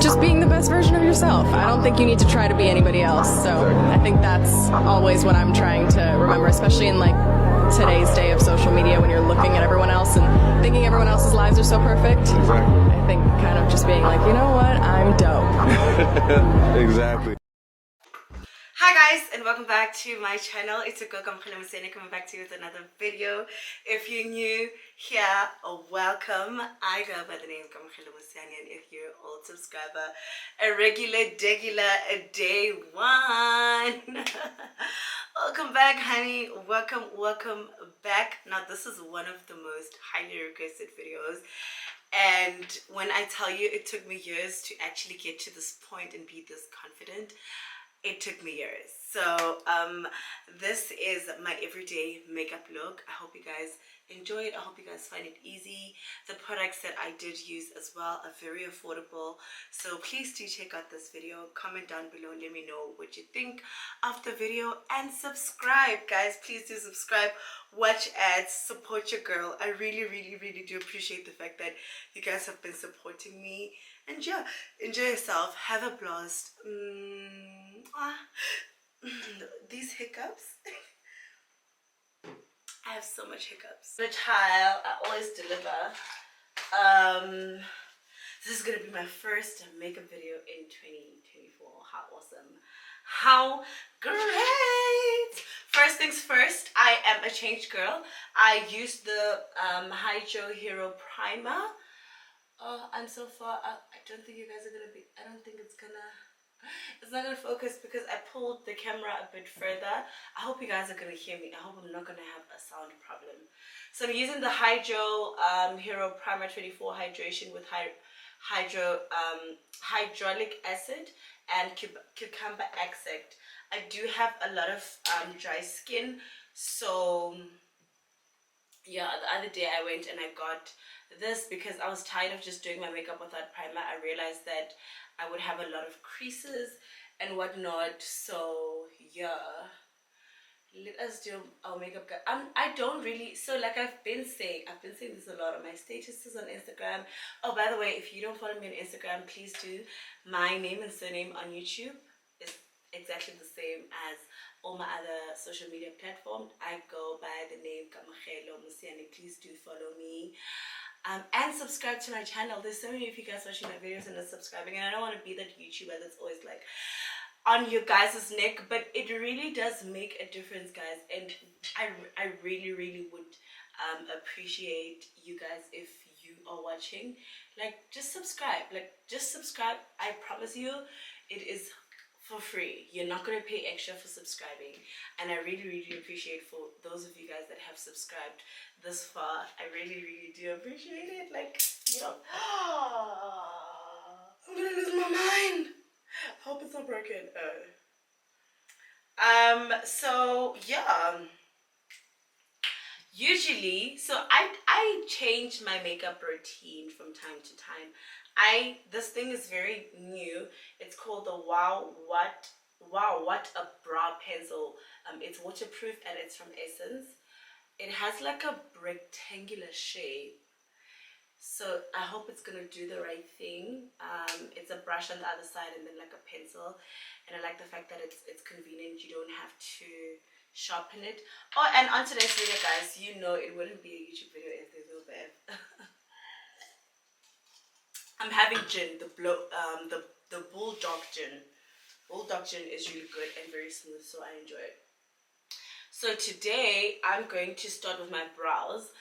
just being the best version of yourself. I don't think you need to try to be anybody else. So I think that's always what I'm trying to remember, especially in like today's day of social media when you're looking at everyone else and thinking everyone else's lives are so perfect. Exactly. I think kind of just being like, you know what, I'm dope. Exactly. Hi guys, and welcome back to my channel. It's a girl Kamogelo Mosiane coming back to you with another video. If you're new here, welcome. I go by the name Kamogelo Mosiane, and if you're an old subscriber, a regular a day one. Welcome back, honey. Welcome back. Now this is one of the most highly requested videos, and when I tell you it took me years to actually get to this point and be this confident, it took me years. So this is my everyday makeup look. I hope you guys enjoy it. I hope you guys find it easy. The products that I did use as well are very affordable, so please do check out this video. Comment down below, let me know what you think of the video, and subscribe, guys. Please do subscribe, watch ads, support your girl. I really do appreciate the fact that you guys have been supporting me. And yeah, enjoy yourself, have a blast. These hiccups. I have so much hiccups. The child, I always deliver. This is gonna be my first makeup video in 2024. How awesome. How great. First things first, I am a changed girl. I used the Hydro Hero Primer. And so far, I don't think you guys are gonna be, I don't think it's not gonna focus because I pulled the camera a bit further. I hope you guys are gonna hear me. I hope I'm not gonna have a sound problem. So I'm using the Hydro Hero Primer 24 Hydration with hydraulic acid and cucumber extract. I do have a lot of dry skin, so yeah, the other day I went and I got this because I was tired of just doing my makeup without primer. I realized that I would have a lot of creases and whatnot, so yeah, let us do our makeup. I don't really, so like I've been saying this a lot on my statuses on Instagram. Oh, by the way, if you don't follow me on Instagram, please do. My name and surname on YouTube is exactly the same as all my other social media platforms. I go by the name Kamogelo Mosiane. Please do follow me. And subscribe to my channel. There's so many of you guys watching my videos and not subscribing, and I don't want to be that YouTuber that's always like on your guys' neck, but it really does make a difference, guys, and I really would appreciate you guys if you are watching. Like, just subscribe. I promise you, it is for free. You're not going to pay extra for subscribing, and I really appreciate for those of you guys that have subscribed this far. I really do appreciate it. Like, you know, I'm gonna lose my mind. I hope it's not broken. So yeah, usually, so I change my makeup routine from time to time. This thing is very new. It's called the Wow What a Brow Pencil. It's waterproof and it's from Essence. It has like a rectangular shape, so I hope it's gonna do the right thing. It's a brush on the other side and then like a pencil, and I like the fact that it's convenient. You don't have to sharpen it. Oh, and on today's video, guys, you know it wouldn't be a YouTube video if there's no bath. I'm having gin, the bulldog gin. Bulldog gin is really good and very smooth, so I enjoy it. So today I'm going to start with my brows.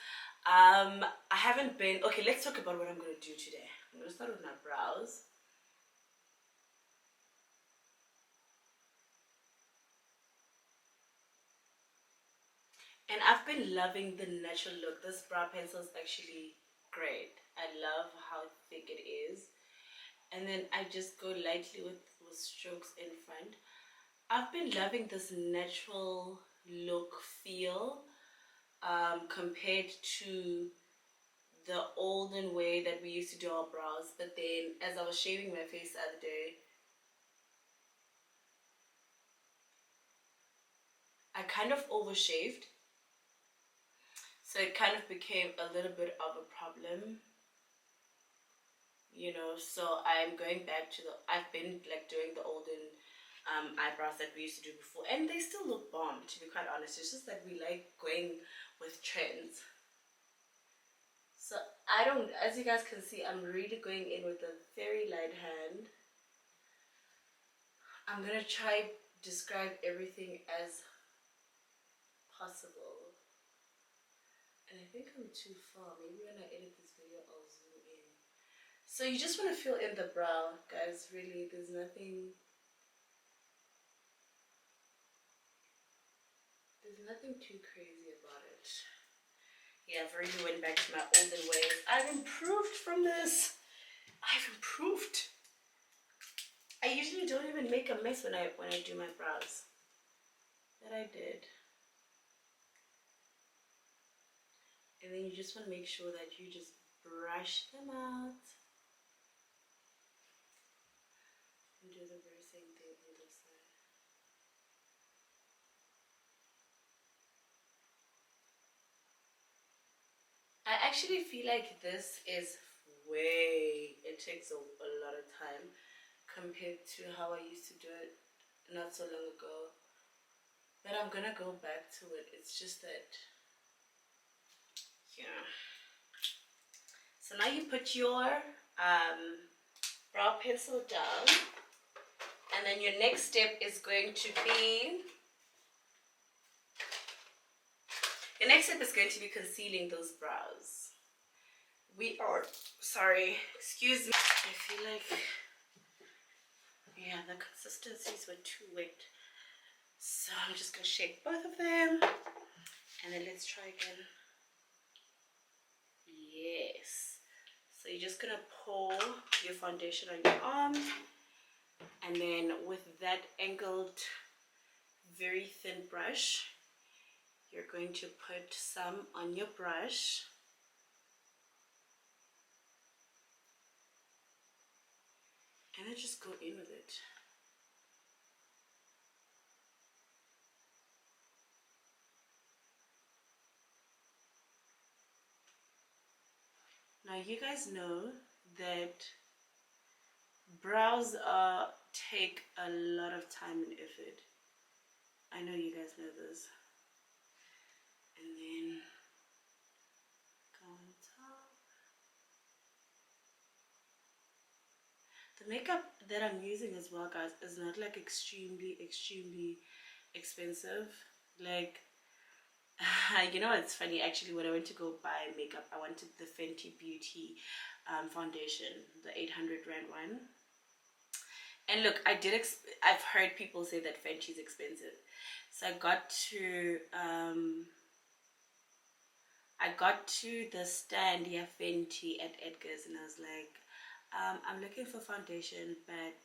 I haven't been, okay, let's talk about what I'm going to do today. I'm going to start with my brows. And I've been loving the natural look. This brow pencil is actually great. I love how thick it is. And then I just go lightly with strokes in front. I've been loving this natural look feel compared to the olden way that we used to do our brows. But then as I was shaving my face the other day, I kind of overshaved, so it kind of became a little bit of a problem. you know. So I'm going back to I've been like doing the olden eyebrows that we used to do before, and they still look bomb, to be quite honest. It's just that we like going with trends. So I don't, as you guys can see, I'm really going in with a very light hand. I'm gonna try describe everything as possible. And I think I'm too far. Maybe when I edit this video, I'll zoom in. So you just want to fill in the brow, guys. Really, there's nothing too crazy about it. Yeah, I've already went back to my olden ways. I've improved from this. I've improved. I usually don't even make a mess when I do my brows. But I did. And then you just want to make sure that you just brush them out. And do the very same thing on the side. I actually feel like this is it takes a lot of time compared to how I used to do it not so long ago. But I'm gonna go back to it. It's just that, yeah. So now you put your brow pencil down, and then your next step is going to be concealing those brows. Sorry, excuse me. I feel like, yeah, the consistencies were too wet. So I'm just gonna shake both of them, and then let's try again. Yes. So you're just gonna pour your foundation on your arm, and then with that angled, very thin brush, you're going to put some on your brush. And then just go in with it. Now you guys know that brows take a lot of time and effort. I know you guys know this. And then go on top. The makeup that I'm using as well, guys, is not like extremely expensive. Like, you know, it's funny, actually, when I went to go buy makeup, I wanted the Fenty Beauty foundation, the 800 Rand one. And look, I've heard people say that Fenty is expensive. So I got to the stand here, Fenty at Edgar's, and I was like, I'm looking for foundation, but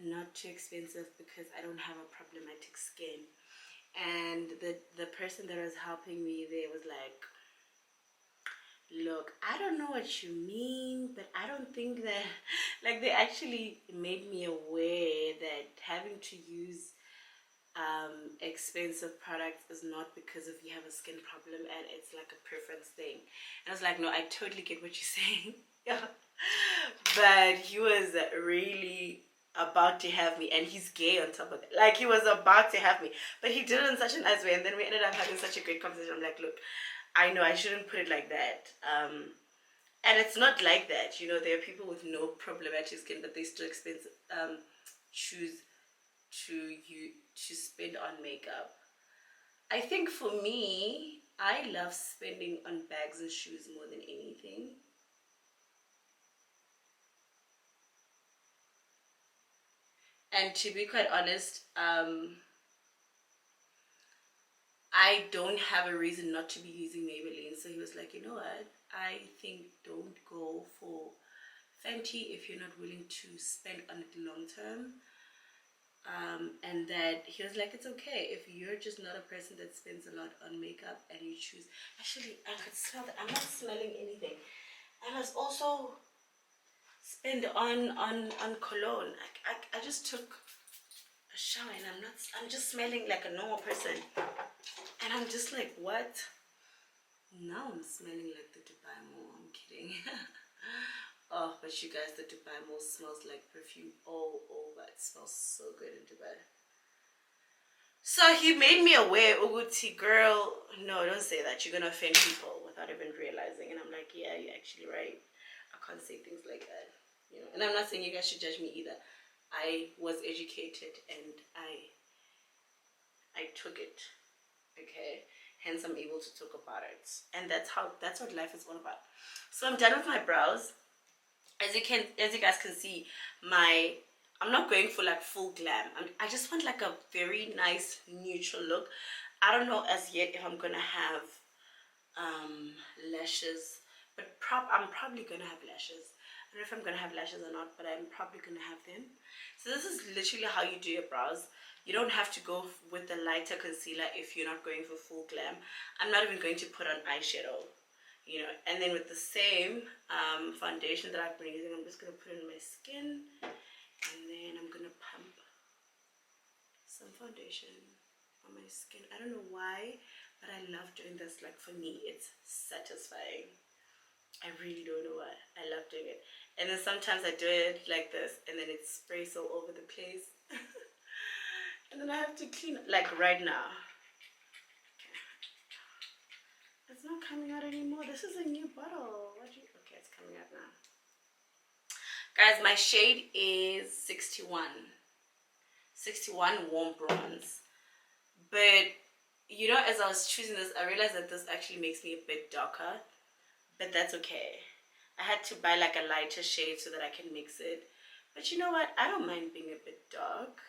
not too expensive because I don't have a problematic skin. And the person that was helping me there was like, look, I don't know what you mean, but I don't think that, like, they actually made me aware that having to use expensive products is not because if you have a skin problem, and it's like a preference thing. And I was like, no, I totally get what you're saying. Yeah. But he was really about to have me, and he's gay on top of it. Like, he was about to have me, but he did it in such a nice way, and then we ended up having such a great conversation. I'm like, look, I know I shouldn't put it like that, and it's not like that, you know. There are people with no problematic skin, but they still choose to spend on makeup. I think for me, I love spending on bags and shoes more than anything. And to be quite honest, I don't have a reason not to be using Maybelline. So he was like, you know what? I think don't go for Fenty if you're not willing to spend on it long term. And that he was like, it's okay if you're just not a person that spends a lot on makeup and you choose. Actually, I could smell that. I'm not smelling anything. I was also spend on cologne. I just took a shower and I'm just smelling like a normal person, and I'm just like, what? Now I'm smelling like the Dubai Mall. I'm kidding. Oh, but you guys, the Dubai Mall smells like perfume all over. It smells so good in Dubai. So he made me aware, Uguti, girl, no, don't say that. You're gonna offend people without even realizing. And I'm like, yeah, you're actually right. I can't say things like that. You know, and I'm not saying you guys should judge me either. I was educated and I took it. Okay. Hence I'm able to talk about it. And that's what life is all about. So I'm done with my brows. As you guys can see, I'm not going for like full glam. I just want like a very nice neutral look. I don't know as yet if I'm gonna have lashes, but I'm probably gonna have lashes. I don't know if I'm gonna have lashes or not, but I'm probably gonna have them. So this is literally how you do your brows. You don't have to go with the lighter concealer if you're not going for full glam. I'm not even going to put on eyeshadow, you know. And then with the same foundation that I've been using, I'm just gonna put it in my skin, and then I'm gonna pump some foundation on my skin. I don't know why, but I love doing this. Like, for me, it's satisfying. I really don't know why. I love doing it. And then sometimes I do it like this, and then it sprays all over the place. And then I have to clean it, like right now. Okay. It's not coming out anymore. This is a new bottle. Okay, it's coming out now. Guys, my shade is 61 warm bronze. But you know, as I was choosing this, I realized that this actually makes me a bit darker, but that's okay. I had to buy like a lighter shade so that I can mix it. But you know what, I don't mind being a bit dark,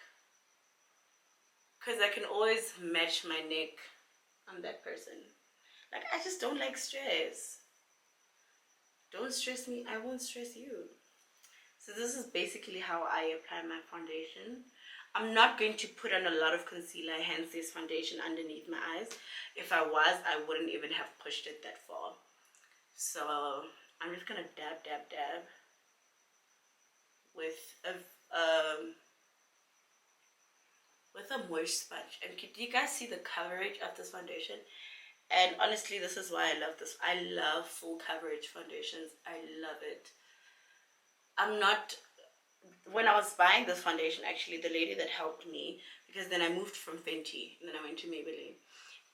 because I can always match my neck on that person. Like, I just don't like stress. Don't stress me, I won't stress you. So this is basically how I apply my foundation. I'm not going to put on a lot of concealer, hence this foundation underneath my eyes. If I was, I wouldn't even have pushed it that far. So I'm just gonna dab with a moist sponge. And do you guys see the coverage of this foundation? And honestly, this is why I love this. I love full coverage foundations. I love it. When I was buying this foundation, actually, the lady that helped me, because then I moved from Fenty and then I went to Maybelline,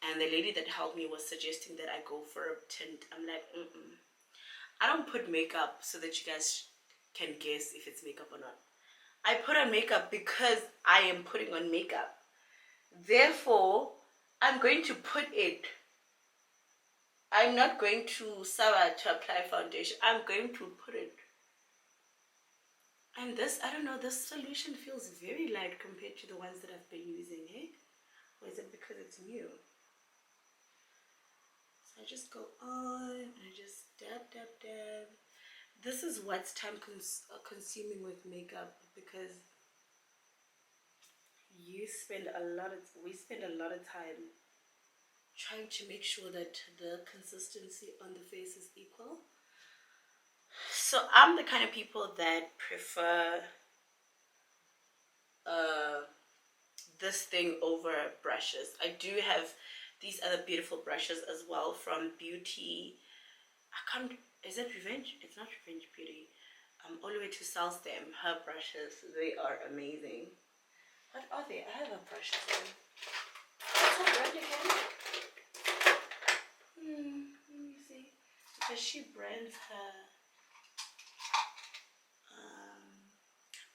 and the lady that helped me was suggesting that I go for a tint. I'm like, I don't put makeup so that you guys can guess if it's makeup or not. I put on makeup because I am putting on makeup. Therefore, I'm going to put it. I'm not going to Sarah to apply foundation. I'm going to put it. And this, I don't know, this solution feels very light compared to the ones that I've been using, eh? Or is it because it's new? So I just go on, and I just dab. This is what's time consuming with makeup, because we spend a lot of time trying to make sure that the consistency on the face is equal. So I'm the kind of people that prefer this thing over brushes. I do have these other beautiful brushes as well from Beauty. Is it Revenge? It's not Revenge Beauty. All the way to South them. Her brushes, they are amazing. What are they? I have a brush again. What's her brand again? Let me see. Because she brands her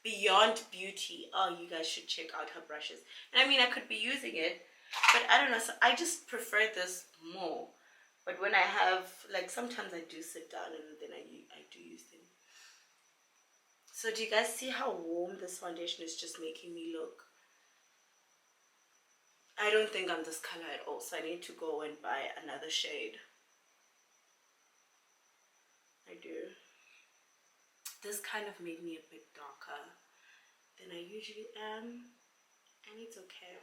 Beyond Beauty. Oh, you guys should check out her brushes. And I mean, I could be using it, but I don't know. So I just prefer this more. But when I have, like, sometimes I do sit down and then I do use them. So do you guys see how warm this foundation is just making me look? I don't think I'm this color at all, so I need to go and buy another shade. I do. This kind of made me a bit darker than I usually am, and it's okay.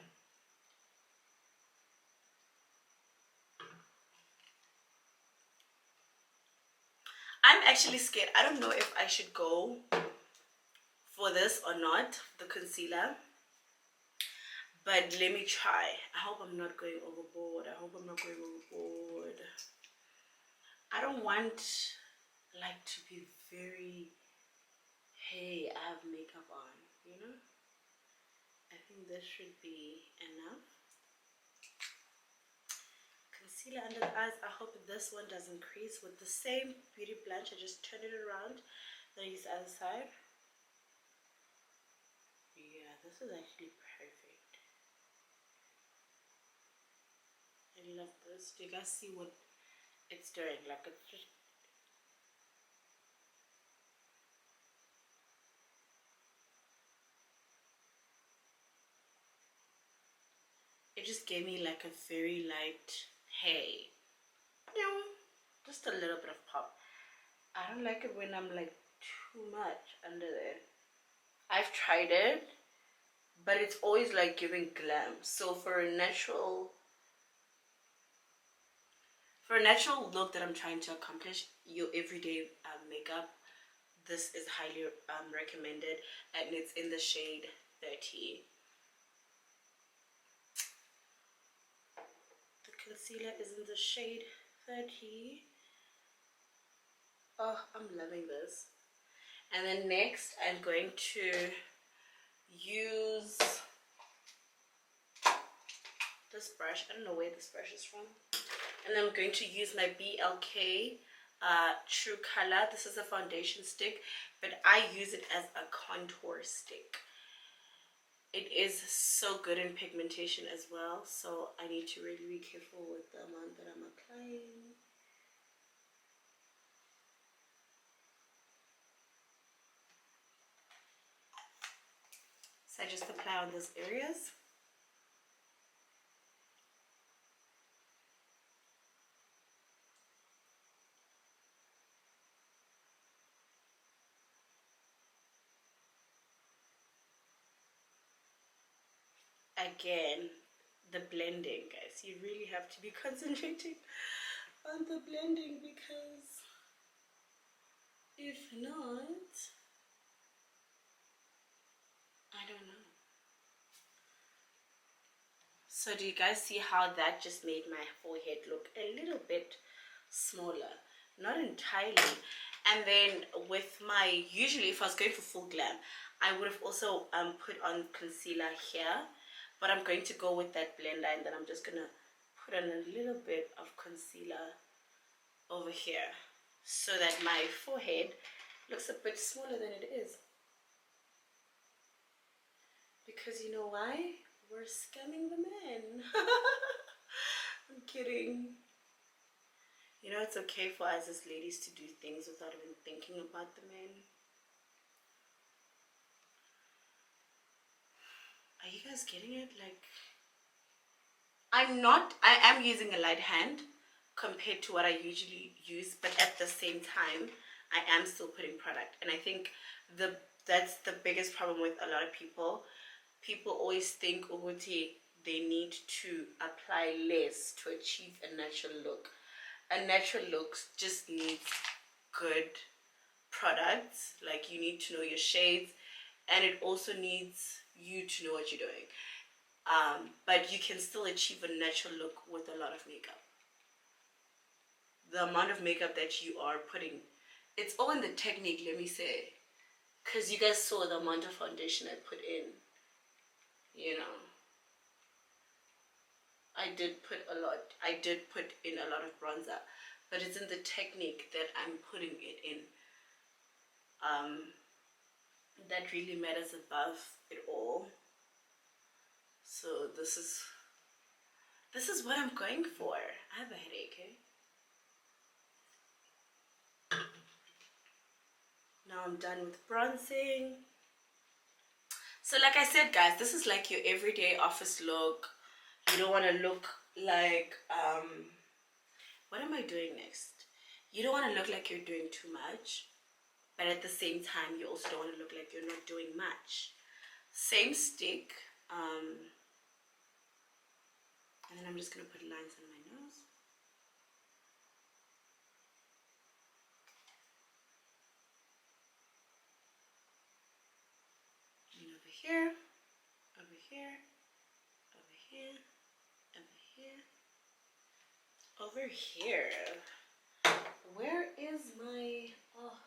I'm actually scared. I don't know if I should go for this or not, the concealer. But let me try. I hope I'm not going overboard. I don't want like to be very, hey, I have makeup on, you know? I think this should be enough. Concealer under the eyes. I hope this one doesn't crease. With the same beauty blanch, I just turn it around, then use the other side. Yeah, this is actually perfect. I love this. Do you guys see what it's doing? Like, it's just, it just gave me like a very light hey. Just a little bit of pop. I don't like it when I'm like too much under there. I've tried it, but it's always like giving glam. So for a natural look that I'm trying to accomplish, your everyday makeup, this is highly recommended, and it's in the shade 30. The concealer is in the shade 30. Oh, I'm loving this. And then next I'm going to use this brush. I don't know where this brush is from. And I'm going to use my BLK True Color. This is a foundation stick, but I use it as a contour stick. It is so good in pigmentation as well, so I need to really be careful with the amount that I'm applying. So I just apply on those areas. Again, the blending, guys. You really have to be concentrating on the blending, because if not, I don't know. So do you guys see how that just made my forehead look a little bit smaller? Not entirely. And then with my, usually if I was going for full glam, I would have also put on concealer here, but I'm going to go with that blender, and then I'm just gonna put on a little bit of concealer over here so that my forehead looks a bit smaller than it is. Because you know why? We're scamming the men. I'm kidding. You know, it's okay for us as ladies to do things without even thinking about the men. Are you guys getting it? Like, I am using a light hand compared to what I usually use, but at the same time, I am still putting product. And I think that's the biggest problem with a lot of people. People always think, Uguti, they need to apply less to achieve a natural look. A natural look just needs good products. Like, you need to know your shades, and it also needs you to know what you're doing. But you can still achieve a natural look with a lot of makeup. The amount of makeup that you are putting, it's all in the technique, let me say. Because you guys saw the amount of foundation I put in. You know, I did put a lot. I did put in a lot of bronzer, but it's in the technique that I'm putting it in. That really matters above it all. So this is what I'm going for. I have a headache, eh? Now I'm done with bronzing. So like I said, guys, this is like your everyday office look. You don't want to look like, what am I doing next? You don't want to look like you're doing too much, but at the same time, you also don't want to look like you're not doing much. Same stick, and then I'm just going to put lines on my nose. And over here, over here, over here, over here, over here. Where is my, oh,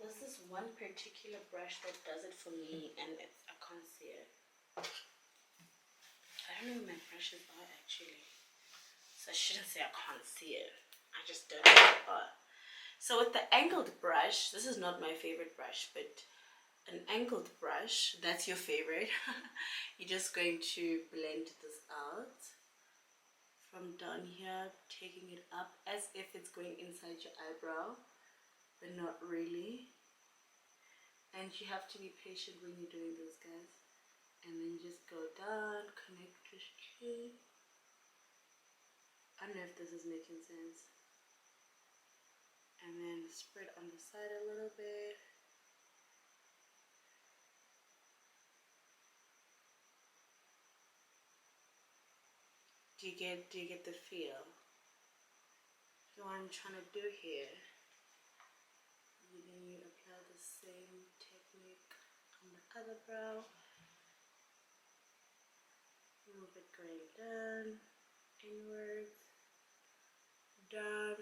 There's this one particular brush that does it for me, and it's I can't see it. I don't know where my brushes are actually, so I shouldn't say I can't see it. I just don't know where they are. So with the angled brush, this is not my favorite brush, but an angled brush, that's your favorite. You're just going to blend this out from down here, taking it up as if it's going inside your eyebrow, but not really. And you have to be patient when you're doing this, guys. And then just go down, connect your cheek. I don't know if this is making sense. And then spread on the side a little bit. Do you get the feel? So what I'm trying to do here. And then you apply the same technique on the other brow. Move it going down, inwards, down.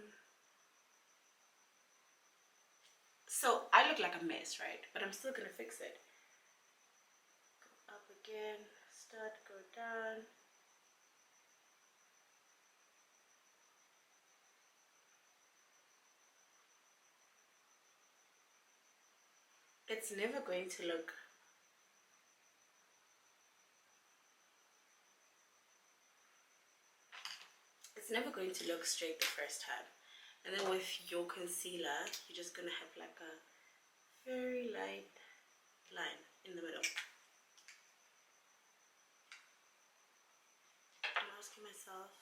So I look like a mess, right? But I'm still gonna fix it. Go up again, start, go down. It's never going to look straight the first time. And then with your concealer, you're just gonna have like a very light line in the middle. I'm asking myself,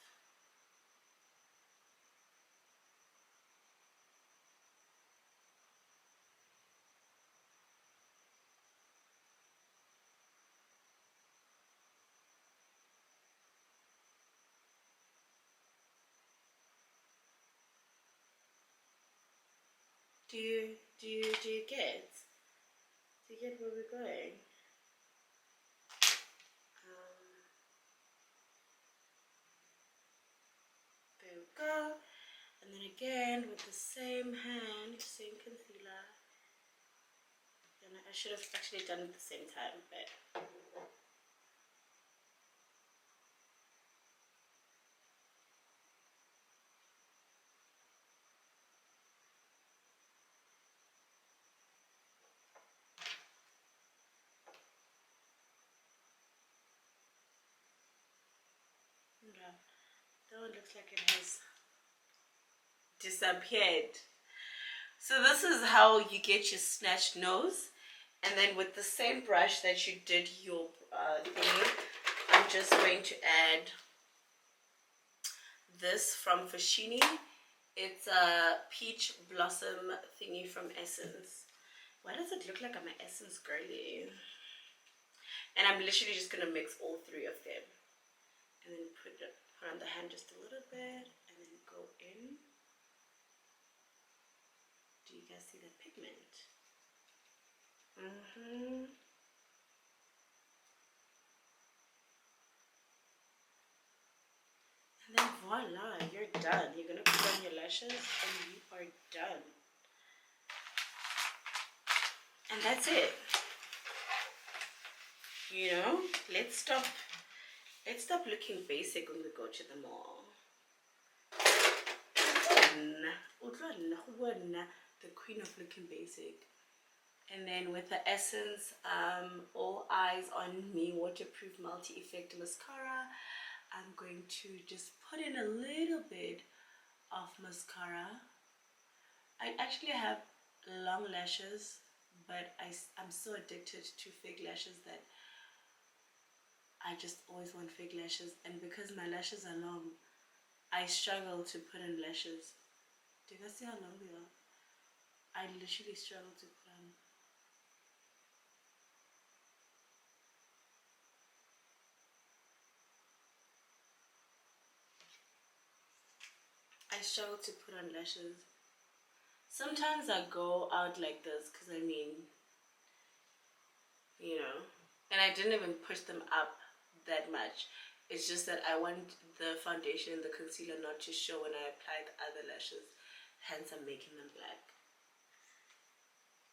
do you get? Do you get where we're going? There we go. And then again with the same hand, same concealer. And I should have actually done it at the same time, but yeah, that one looks like it has disappeared. So this is how you get your snatched nose. And then with the same brush that you did your thingy, I'm just going to add this from Foschini. It's a peach blossom thingy from Essence. Why does it look like I'm an Essence girly? And I'm literally just gonna mix all three of them, and then put on the hand just a little bit, and then go in. Do you guys see the pigment? And then voila, you're done. You're gonna put on your lashes and you are done. And that's it. You know, let's stop looking basic when we go to the mall. The queen of looking basic. And then with the Essence All Eyes on Me Waterproof Multi-Effect Mascara, I'm going to just put in a little bit of mascara. I actually have long lashes, but I'm so addicted to fake lashes that I just always want fake lashes. And because my lashes are long, I struggle to put in lashes. Do you guys see how long they are? I literally struggle to put on. I struggle to put on lashes. Sometimes I go out like this because I mean, you know, and I didn't even push them up that much. It's just that I want the foundation and the concealer not to show when I apply the other lashes, hence I'm making them black.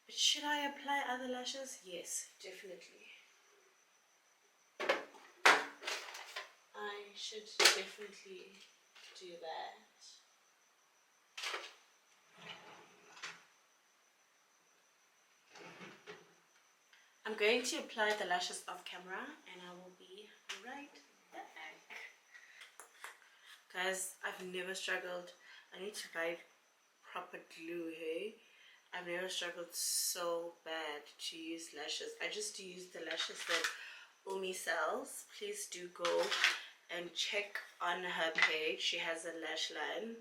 But should I apply other lashes? Yes, definitely. I should definitely do that. I'm going to apply the lashes off camera and I will be right back. Guys, I've never struggled. I need to buy proper glue, hey? I've never struggled so bad to use lashes. I just use the lashes that Umi sells. Please do go and check on her page. She has a lash line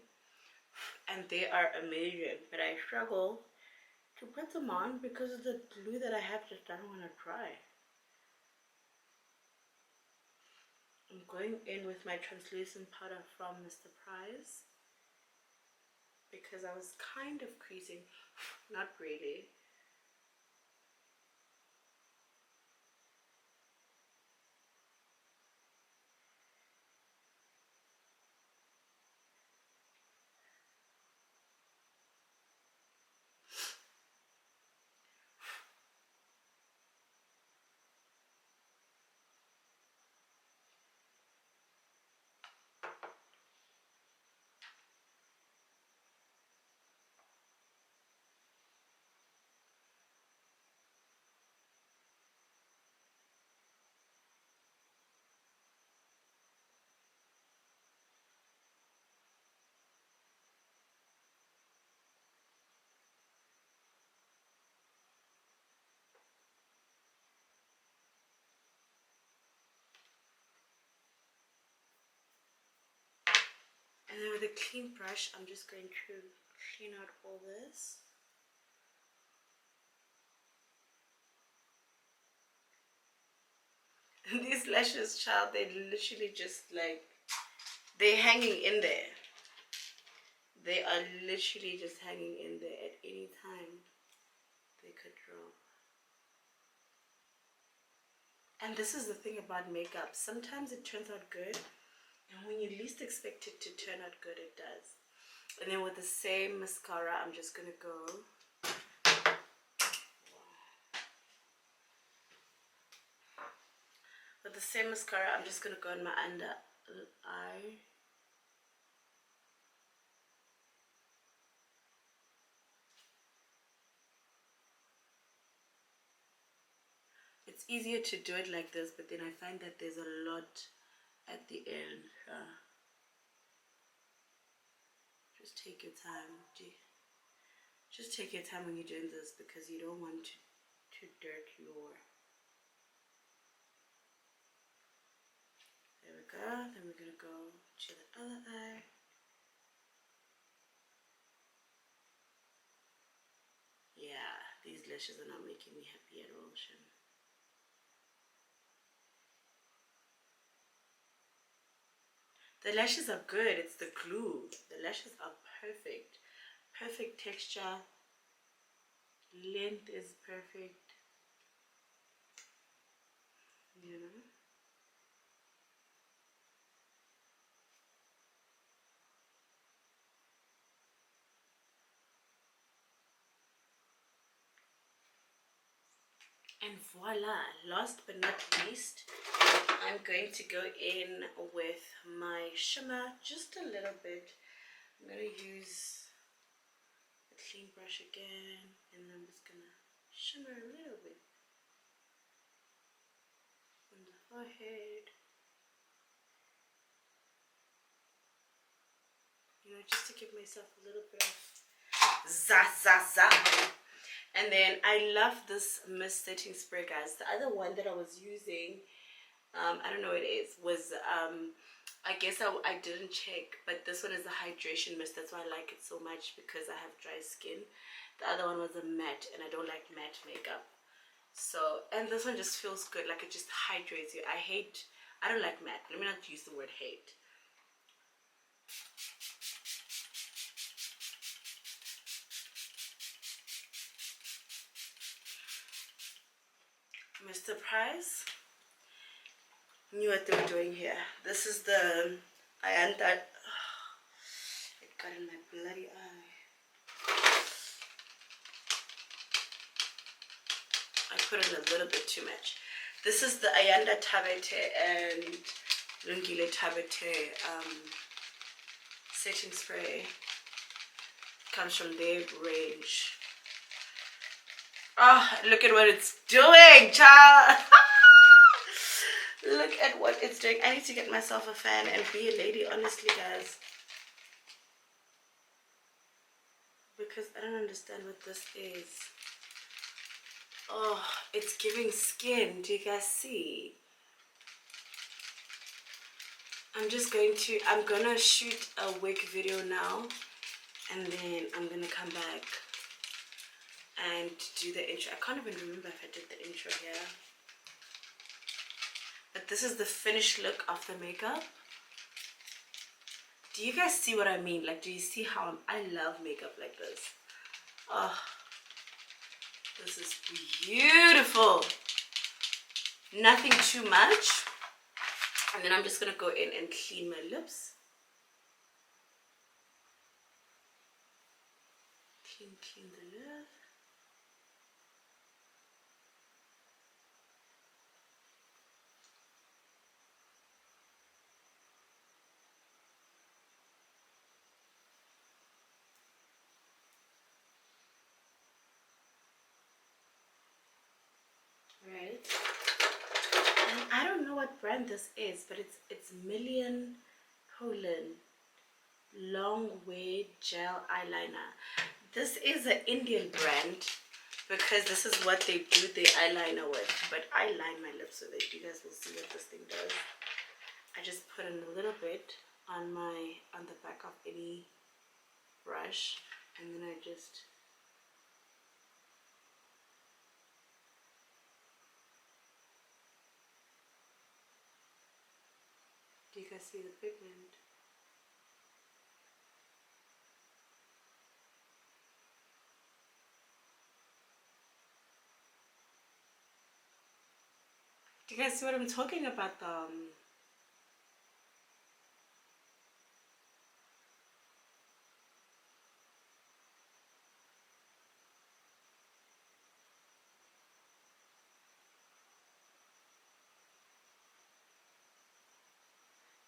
and they are amazing, but I struggle to put them on because of the glue that I have just don't want to dry. I'm going in with my translucent powder from Mr. Price because I was kind of creasing, not really. And then with a clean brush, I'm just going to clean out all this. And these lashes, child, they literally just like, they're hanging in there. They are literally just hanging in there at any time. They could drop. And this is the thing about makeup. Sometimes it turns out good. And when you least expect it to turn out good, it does. And then with the same mascara, I'm just going to go. With the same mascara, I'm just going to go in my under eye. It's easier to do it like this, but then I find that there's a lot at the end. Just take your time. Just take your time when you're doing this because you don't want to dirt your... There we go. Then we're going to go to the other eye. Yeah, these lashes are not making me happy at all, Shin. The lashes are good. It's the glue. The lashes are perfect. Perfect texture. Length is perfect. You know? And voila, last but not least, I'm going to go in with my shimmer just a little bit. I'm going to use a clean brush again, and I'm just going to shimmer a little bit on the forehead. You know, just to give myself a little bit of za. And then I love this mist setting spray, guys. The other one that I was using, I don't know what it is, was I guess I didn't check, but this one is a hydration mist. That's why I like it so much, because I have dry skin. The other one was a matte, and I don't like matte makeup. So, and this one just feels good, like it just hydrates you. I don't like matte. Let me not use the word hate. Mr. Price knew what they were doing here. This is the it got in my bloody eye. put in a little bit too much. This is the Ayanda Tabete and Lungile Tabete setting spray. Comes from their range. Oh, look at what it's doing, child. Look at what it's doing. I need to get myself a fan and be a lady, honestly, guys. Because I don't understand what this is. Oh, it's giving skin. Do you guys see? I'm gonna shoot a wig video now, and then I'm gonna come back and do the intro. I can't even remember if I did the intro here. But this is the finished look of the makeup. Do you guys see what I mean? Like, do you see how I love makeup like this? Oh, this is beautiful. Nothing too much. And then I'm just gonna go in and clean my lips. Clean the lip. Right. And I don't know what brand this is, but it's Million Poland long way gel eyeliner. This is an Indian brand because this is what they do the eyeliner with, but I line my lips with it. You guys will see what this thing does. I just put in a little bit on the back of any brush, and then I just do you guys see the pigment? Do you guys see what I'm talking about?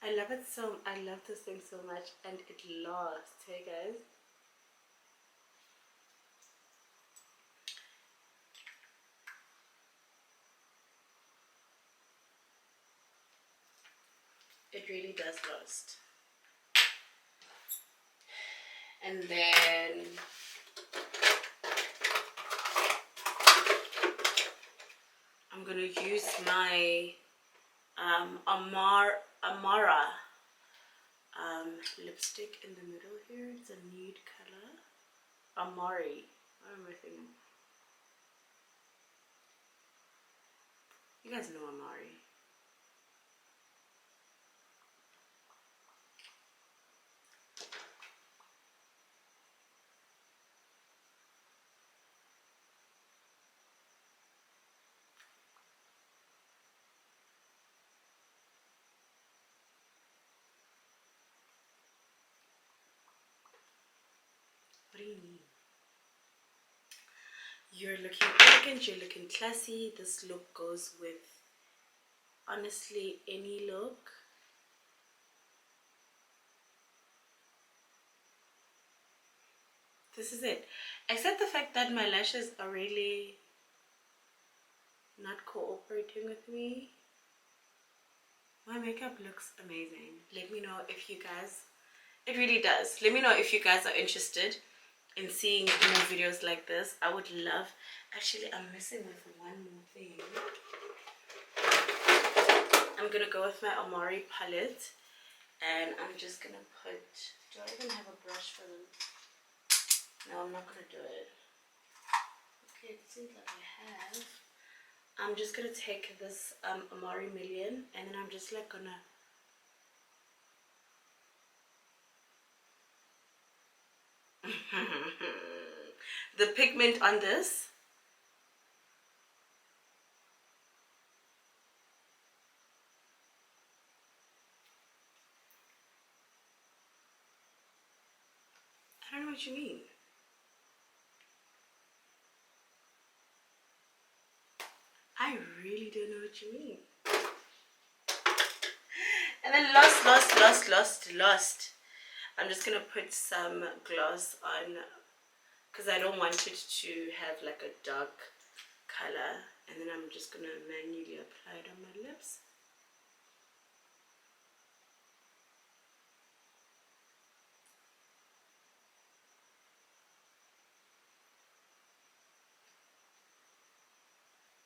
I love this thing so much, and it lasts. Hey guys. It really does last. And then I'm gonna use my Amara lipstick in the middle here. It's a nude color. Amari. What am I thinking? You guys know Amari. What do you mean? You're looking elegant, you're looking classy. This look goes with, honestly, any look. This is it. Except the fact that my lashes are really not cooperating with me. My makeup looks amazing. Let me know if you guys, it really does. Let me know if you guys are interested in seeing more videos like this. I would love, actually I'm missing with one more thing. I'm gonna go with my Amari palette, and I'm just gonna put, do I even have a brush for them? No, I'm not gonna do it. Okay, it seems like I have. I'm just gonna take this Amari Million, and then I'm just like gonna the pigment on this, I don't know what you mean. don't know what you mean. And then last. I'm just gonna put some gloss on because I don't want it to have like a dark color. And then I'm just gonna manually apply it on my lips.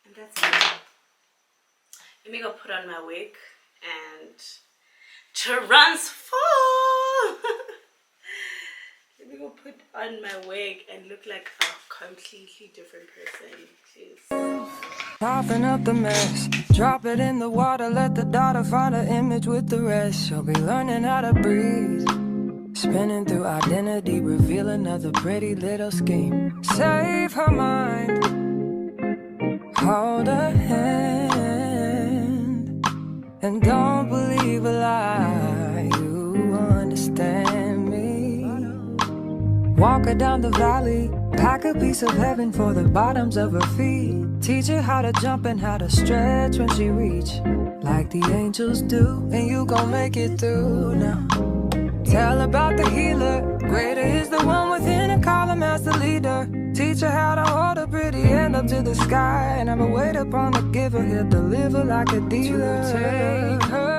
And that's it. Let me go put on my wig and transform. Let me go put on my wig and look like a completely different person, please. Popping up the mess, drop it in the water, let the daughter find her image with the rest. She'll be learning how to breathe, spinning through identity, reveal another pretty little scheme. Save her mind, hold her hand, and don't believe a lie, you understand me. Walk her down the valley, pack a piece of heaven for the bottoms of her feet. Teach her how to jump and how to stretch when she reach, like the angels do, and you gon' make it through now. Tell about the healer, greater is the one within, and call him as the leader. Teach her how to hold a pretty hand up to the sky, and never wait upon the giver, he'll deliver like a dealer. To take her